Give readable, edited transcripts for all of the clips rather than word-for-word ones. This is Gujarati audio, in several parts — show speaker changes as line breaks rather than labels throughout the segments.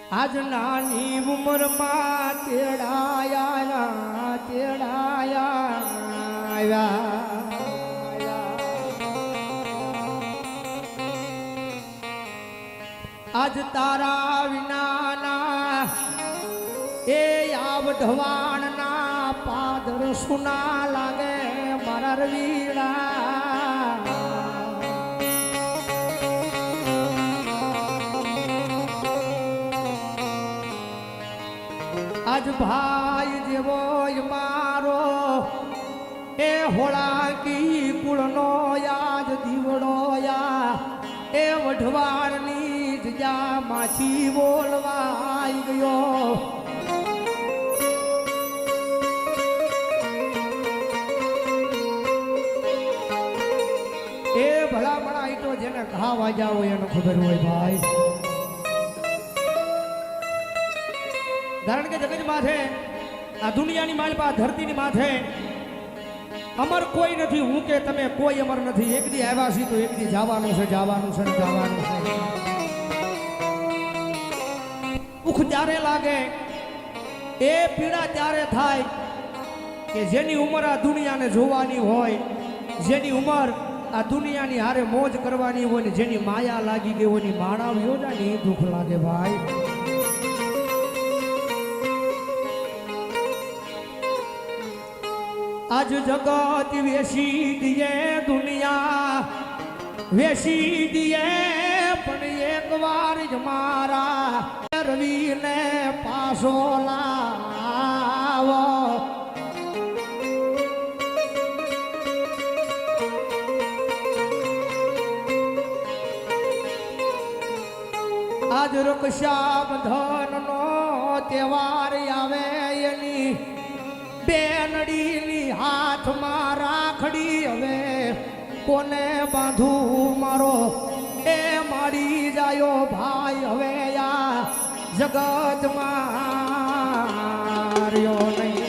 આજ નાની ઉંમરમાં તેડાયા આજ તારા વિનાના એ આવઢવાણના પાદર સુના લાગે મારા રવીડા આજ ભાઈ જેવો મારો એ હોળાકી કુળનો યાદ દીવડો યા એ વઢવાણની જગ્યા માછી બોલવા આવી ગયો એ ભલામણા તો જેને ઘા વાગ્યા હોય એનો ખબર હોય ભાઈ કારણ કે જગત માથે આ દુનિયાની માલપા ધરતીની માથે અમર કોઈ નથી હું કે તમે કોઈ અમર નથી એક દી આવ્યા છીએ તો એક દી જવાનું છે જવાનું છે જવાનું છે દુઃખ ત્યારે લાગે એ પીડા ત્યારે થાય કે જેની ઉંમર આ દુનિયાને જોવાની હોય જેની ઉંમર આ દુનિયાની હારે મોજ કરવાની હોય ને જેની માયા લાગી ગઈ હોય ની માણાવ યોજાની દુઃખ લાગે ભાઈ આજ જગત વેસી દીએ દુનિયા વેસી દીએ પણ એક વાર જ મારા રવિને પાસો લાવો આજ રક્ષાબંધનનો તહેવાર આવે એની બેનડીની હાથમાં રાખડી હવે કોને બાંધું મારો એ મારી જાયો ભાઈ હવે યા જગતમાં રહ્યો નહીં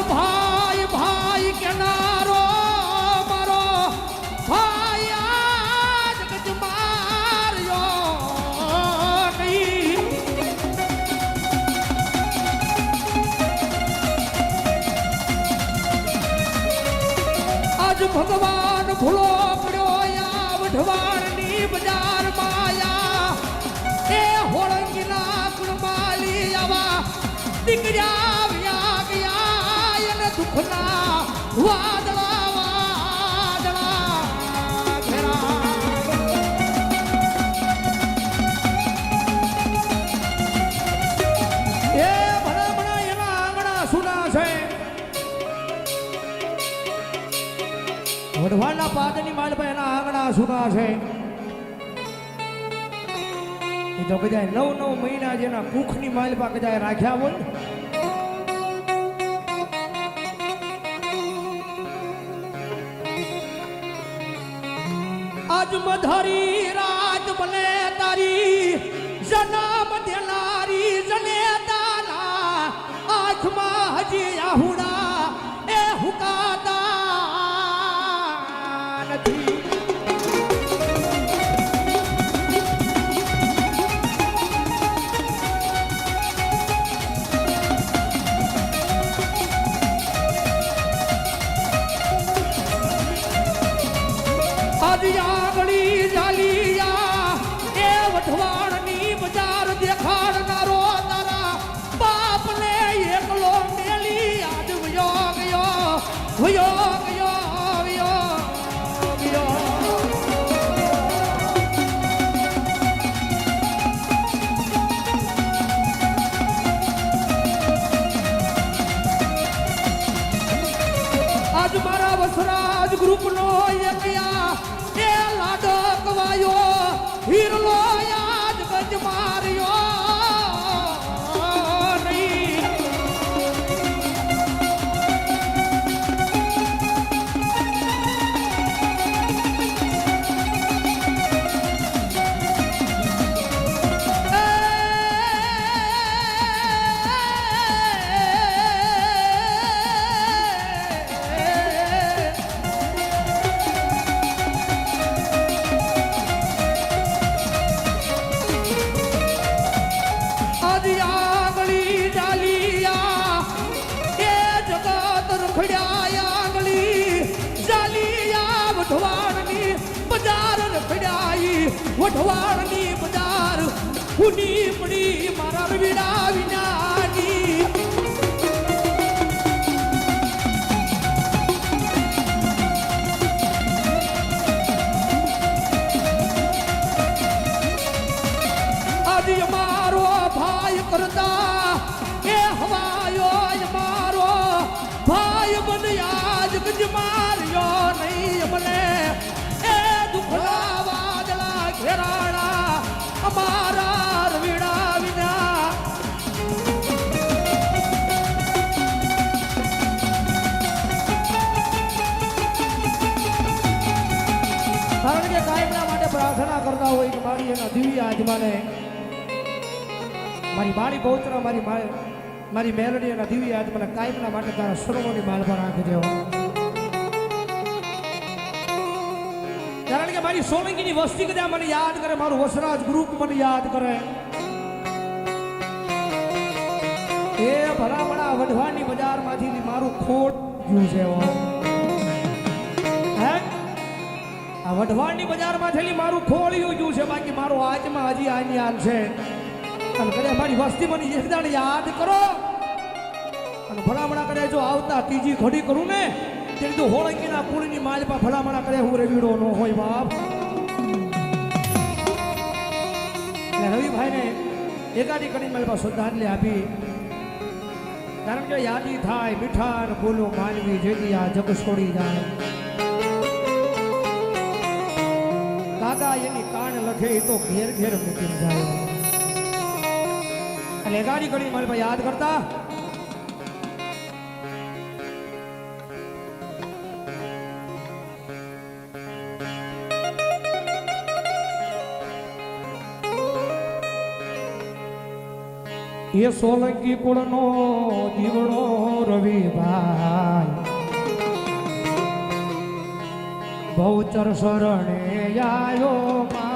ભાઈ ભાઈ કેનારો મારો ભાઈ આજ ગજ માર્યો નહીં આજ ભગવાન ભૂલો પડ્યો યા વઢવાણની બજાર માયા એ હોળંગીના કુળમાલી આવા દીકરા દુઃખના વાદળા વાદળા ઘેરા એ ભલામણા એના આંગણા સુના છે વઢવાણના પાદની માલ પર એના આંગણા સુના છે એ તો કદાચ 9 મહિના જેના કુખની માલ પર કદાચ રાખ્યા હોય આજ મધારી રાત બને તારી જન્મ દેનારી જને દાના આંખમાં હજી આહુડા એ હુકાતા નથી આગળી જાલિયા એ વઢવાણની બજાર દેખાડનારો તારા બાપને એકલો મેલી આજ વયો ગયો વયો ગયો વયો ગયો આજ મારા વસરાજ ગ્રુપનો એકયા એ લાડો કવાયો હીરલો યાદ ગજ માર્યો નહીં રખડ્યા આંગળી જાલિયા વઢવાણની બજાર રખડ્યા વઢવાણની બજાર ઉની પડી મારા રવિડા વિનાની આદિ મારો ભાઈ કરતા એ હવાયો મારો ભાઈ બન યાદ ગજ માર્યો નહીં મને એ દુખડા વાદળા ઘેરાણા અમારા રવિડા વિના કારણ કે કાયમના માટે પ્રાર્થના કરતા હોય કે મારી એના દિવ્ય આત્માને મારી બાળી પહોંચના મારી મેલડી એના દિવ્ય આત્માને કાયમના માટે તારા સર્વોની માલ પર રાખજે કારણ કે મારી સોલંકીની વસ્તી કદાચ મને યાદ કરે મારું વસરાજ ગ્રુપ મને યાદ કરે એ ભલામણા વઢવાની બજારમાંથી મારું ખોટ ગયું છે હે આ વઢવાની બજારમાં થયેલી મારું ખોળિયું ગયું છે બાકી મારો આત્મા હજી આની હાલ છે અને કદાચ મારી વસ્તી મને એકદાણ યાદ કરો અને ભલામણા કરે જો આવતા ત્રીજી ઘડી કરું ને તેની તો હોળંગીના કુળની માલપા ભલામણા કરે હું રવિડો ન હોય બાપ એટલે રવિભાઈને એકાદી કડી માલપા શ્રદ્ધાંજલિ આપી કારણ કે યાદી થાય મીઠાન બોલો માનવી જેથી આ જગ છોડી જાય દાદા એની કાન લખે એ તો ઘેર ઘેર મૂકી જાય એટલે એકાદી કડી માલપા યાદ કરતા એ સોલંકી કુળનો દીવડો રવિભાઈ બહુચર શરણે આયો